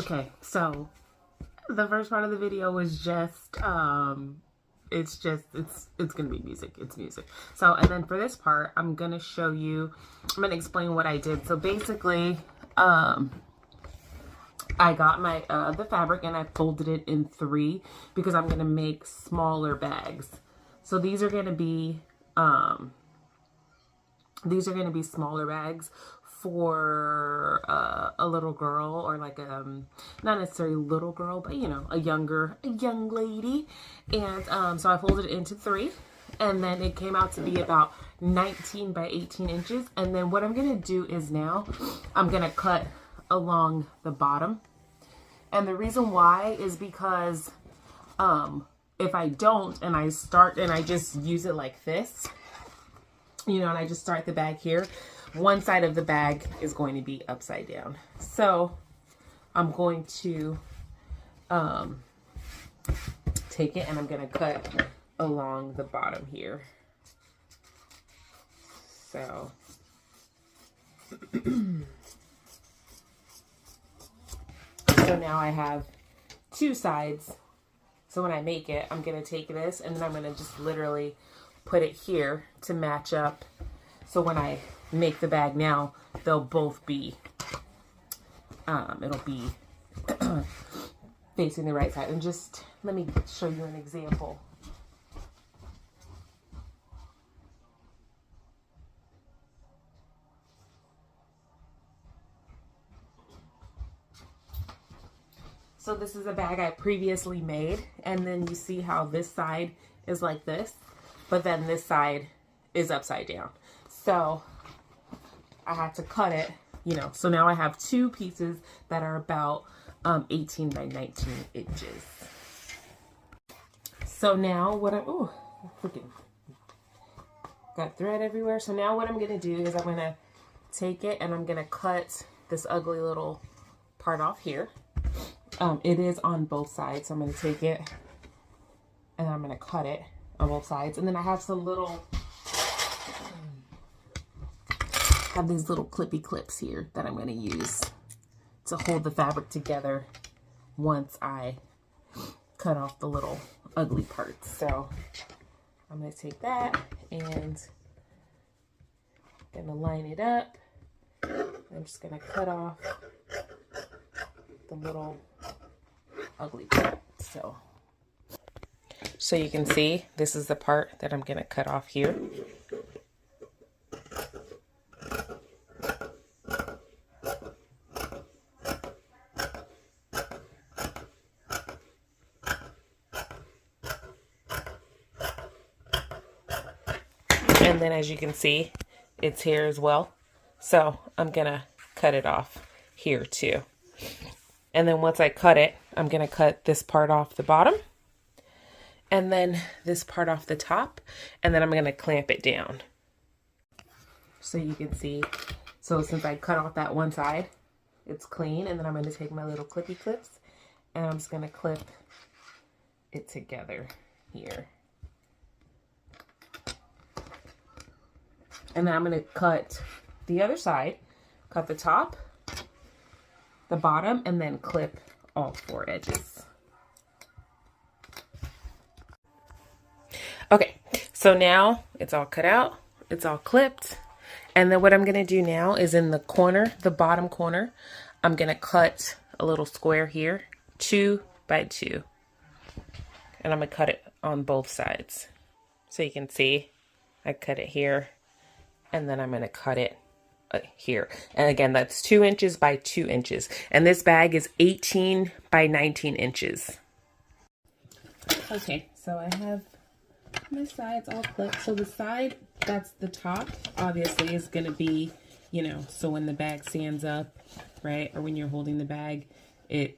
Okay, so the first part of the video was just it's gonna be music. It's music. So, and then for this part, I'm gonna explain what I did. So basically, I got my the fabric and I folded it in 3 because I'm gonna make smaller bags. So these are gonna be smaller bags for a little girl, or like not necessarily little girl, but you know, a young lady. And so I folded it into 3, and then it came out to be about 19 by 18 inches. And then what I'm gonna do is now I'm gonna cut along the bottom, and the reason why is because if I don't, and I start and I just use it like this, you know, and I just start the bag here, one side of the bag is going to be upside down. So I'm going to take it and I'm going to cut along the bottom here. So so now I have 2 sides. So when I make it, I'm going to take this and then I'm going to just literally put it here to match up. So when I make the bag now, they'll both be, it'll be facing the right side. And just let me show you an example. So this is a bag I previously made, and then you see how this side is like this, but then this side is upside down. So I had to cut it, you know, so now I have 2 pieces that are about 18 by 19 inches. So now what freaking got thread everywhere. So now what I'm going to do is I'm going to take it and I'm going to cut this ugly little part off here. It is on both sides, so I'm going to take it and I'm going to cut it on both sides. And then I have some little, these little clippy clips here that I'm going to use to hold the fabric together once I cut off the little ugly parts. So I'm going to take that and I'm going to line it up. I'm just going to cut off the little ugly part. So you can see this is the part that I'm going to cut off here. And then as you can see, it's here as well. So I'm going to cut it off here too. And then once I cut it, I'm going to cut this part off the bottom and then this part off the top, and then I'm going to clamp it down. So you can see, so since I cut off that one side, it's clean, and then I'm going to take my little clippy clips and I'm just going to clip it together here. And then I'm going to cut the other side, cut the top, the bottom, and then clip all 4 edges. Okay, so now it's all cut out, it's all clipped, and then what I'm going to do now is in the corner, the bottom corner, I'm going to cut a little square here, 2 by 2, and I'm going to cut it on both sides. So you can see I cut it here, and then I'm going to cut it here. And again, that's 2 inches by 2 inches. And this bag is 18 by 19 inches. Okay, so I have my sides all clipped. So the side that's the top, obviously, is going to be, you know, so when the bag stands up, right, or when you're holding the bag, the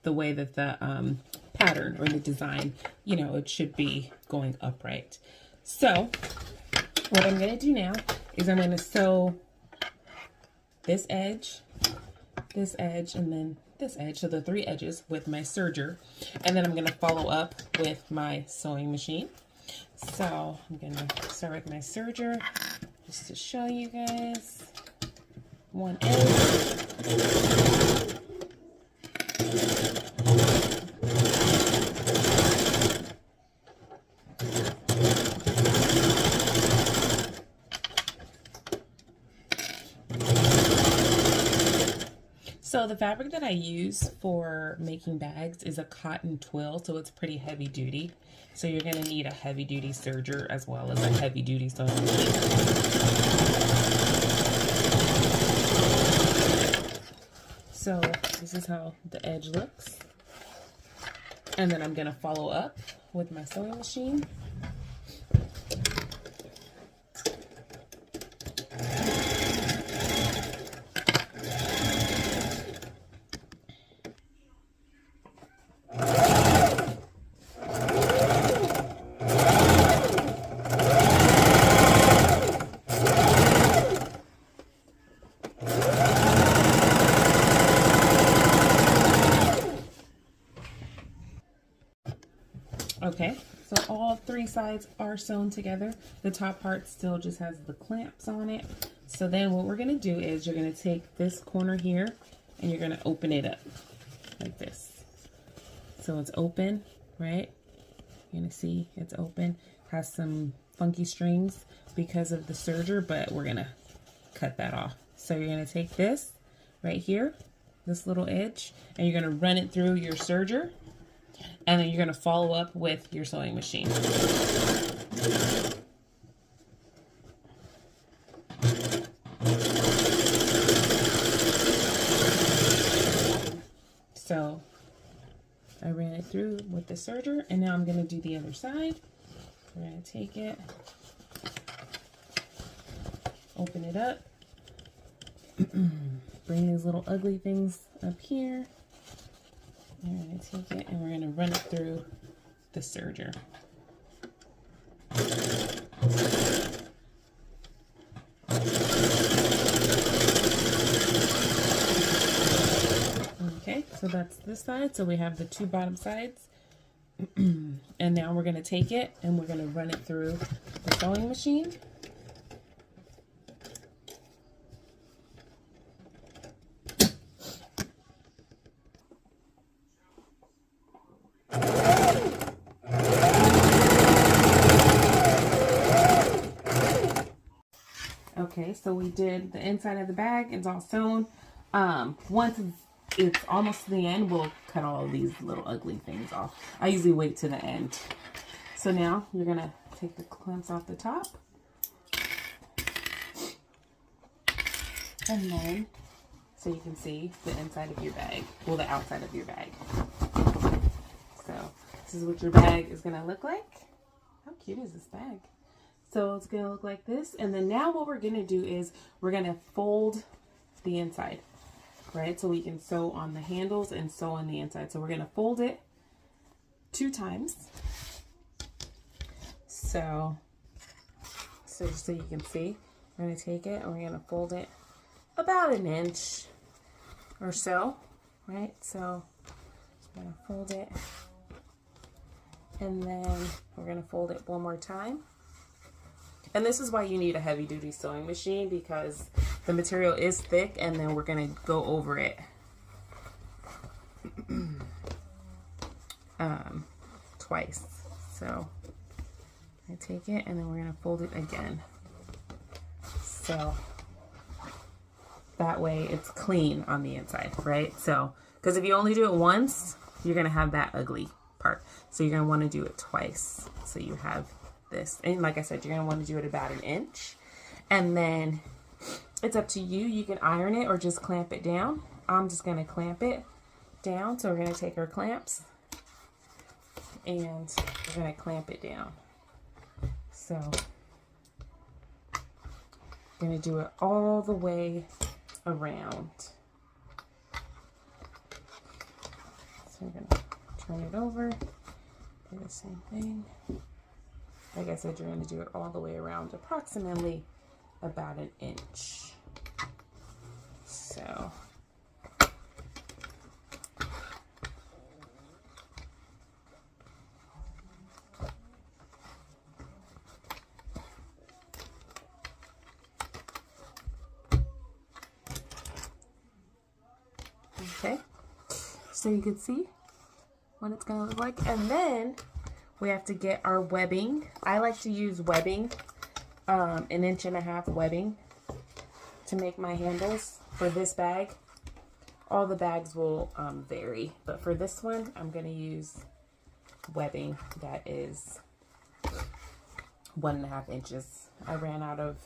way that the pattern or the design, you know, it should be going upright. So what I'm going to do now is I'm going to sew this edge, and then this edge, so the 3 edges with my serger, and then I'm going to follow up with my sewing machine. So I'm going to start with my serger just to show you guys one edge, So the fabric that I use for making bags is a cotton twill, so it's pretty heavy duty. So you're going to need a heavy duty serger as well as a heavy duty sewing machine. So this is how the edge looks. And then I'm going to follow up with my sewing machine. Okay, so all three sides are sewn together. The top part still just has the clamps on it. So then what we're gonna do is you're gonna take this corner here and you're gonna open it up like this. So it's open, right? You're gonna see it's open. Has some funky strings because of the serger, but we're gonna cut that off. So you're gonna take this right here, this little edge, and you're gonna run it through your serger. And then you're going to follow up with your sewing machine. So I ran it through with the serger, and now I'm going to do the other side. We're going to take it, open it up, bring these little ugly things up here. We're going to take it and we're going to run it through the serger. Okay, so that's this side. So we have the two bottom sides. And now we're going to take it and we're going to run it through the sewing machine. Okay, so we did the inside of the bag. It's all sewn. Once it's almost to the end, we'll cut all of these little ugly things off. I usually wait to the end. So now you're going to take the clamps off the top. And then, so you can see the inside of your bag. Well, the outside of your bag. So this is what your bag is going to look like. How cute is this bag? So it's going to look like this. And then now what we're going to do is we're going to fold the inside, right? So we can sew on the handles and sew on the inside. So we're going to fold it 2 times. So just so you can see, we're going to take it and we're going to fold it about 1 inch or so, right? So we're going to fold it and then we're going to fold it 1 more time. And this is why you need a heavy duty sewing machine, because the material is thick and then we're going to go over it twice. So I take it and then we're going to fold it again. So that way it's clean on the inside, right? So, because if you only do it once, you're going to have that ugly part. So you're going to want to do it twice. So you have this. And like I said, you're going to want to do it about 1 inch. And then it's up to you. You can iron it or just clamp it down. I'm just going to clamp it down. So we're going to take our clamps and we're going to clamp it down. So I'm going to do it all the way around. So we're going to turn it over, do the same thing. Like I said, you're going to do it all the way around, approximately about 1 inch. So okay, so you can see what it's going to look like. And then we have to get our webbing. I like to use webbing, 1.5 inch webbing to make my handles for this bag. All the bags will vary, but for this one, I'm going to use webbing that is 1.5 inches. I ran out of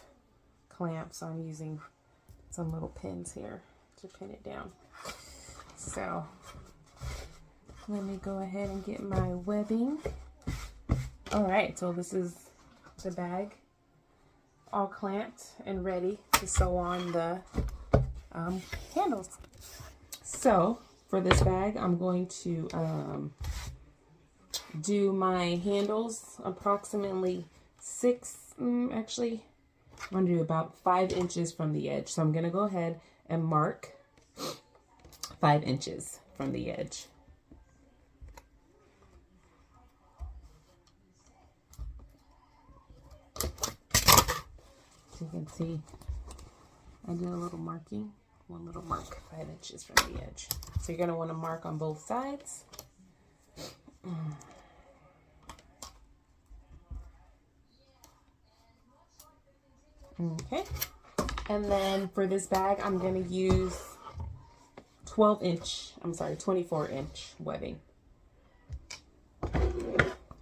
clamps, so I'm using some little pins here to pin it down. So let me go ahead and get my webbing. All right, so this is the bag all clamped and ready to sew on the handles. So for this bag, I'm going to do my handles approximately actually I'm going to do about 5 inches from the edge. So I'm going to go ahead and mark 5 inches from the edge. So you can see I did a little marking, one little mark, 5 inches from the edge. So you're going to want to mark on both sides. Okay, and then for this bag, I'm going to use 24 inch webbing.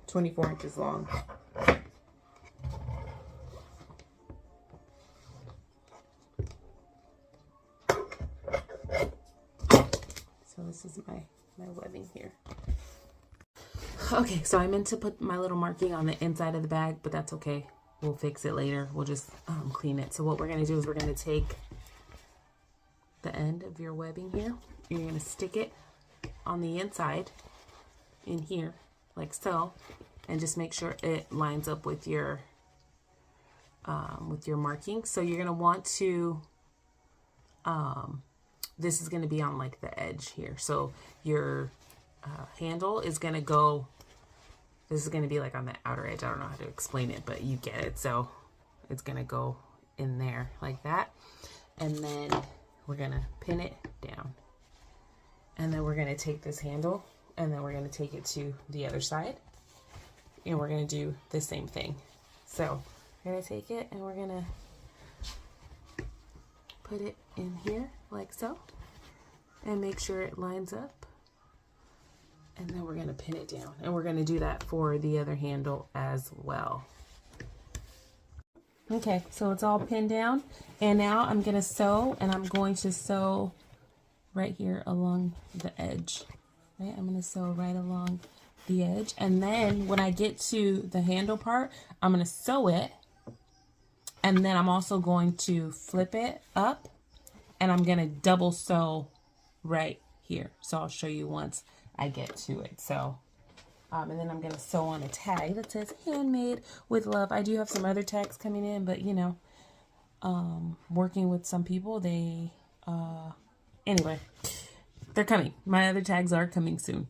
24 inches long. So this is my webbing here. Okay, so I meant to put my little marking on the inside of the bag, but that's okay. We'll fix it later. We'll just clean it. So what we're going to do is we're going to take the end of your webbing here. You're going to stick it on the inside in here, like so, and just make sure it lines up with your marking. So you're going to want to, this is going to be on like the edge here. So your handle is going to go, this is going to be like on the outer edge. I don't know how to explain it, but you get it. So it's going to go in there like that. And then we're going to pin it down. And then we're going to take this handle and then we're going to take it to the other side. And we're going to do the same thing. So we're going to take it and we're going to put it in here like so. And make sure it lines up. And then we're going to pin it down. And we're going to do that for the other handle as well. Okay, so it's all pinned down. And now I'm going to sew, and I'm going to sew right here along the edge. Right? I'm going to sew right along the edge. And then when I get to the handle part, I'm going to sew it. And then I'm also going to flip it up. And I'm going to double sew right here. So I'll show you once I get to it. So, and then I'm going to sew on a tag that says handmade with love. I do have some other tags coming in, but you know, working with some people, they, anyway, they're coming. My other tags are coming soon.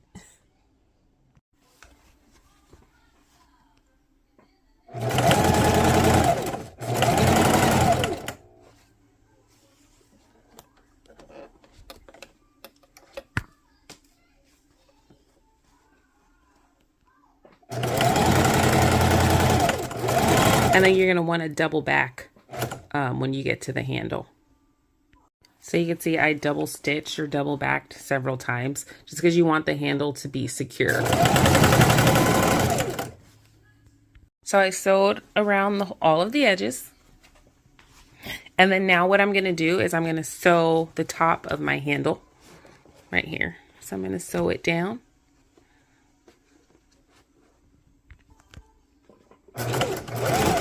And then you're going to want to double back when you get to the handle. So you can see I double stitched or double backed several times just because you want the handle to be secure. So I sewed around all of the edges. And then now what I'm going to do is I'm going to sew the top of my handle right here. So I'm going to sew it down.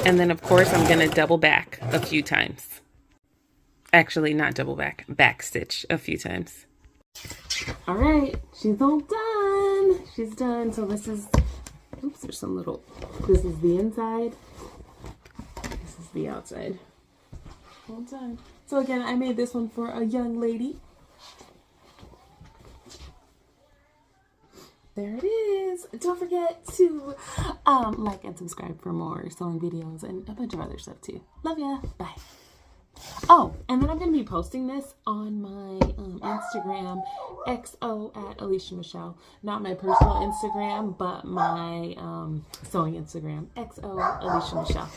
And then, of course, I'm going to double back a few times. Actually, not double back, back stitch a few times. All right, she's all done. She's done. So this is, oops, there's some little, this is the inside. This is the outside. All done. So again, I made this one for a young lady. There it is. Don't forget to like and subscribe for more sewing videos and a bunch of other stuff too. Love ya. Bye. Oh, and then I'm going to be posting this on my Instagram, XO at Alicia Michelle. Not my personal Instagram, but my sewing Instagram, XO Alicia Michelle.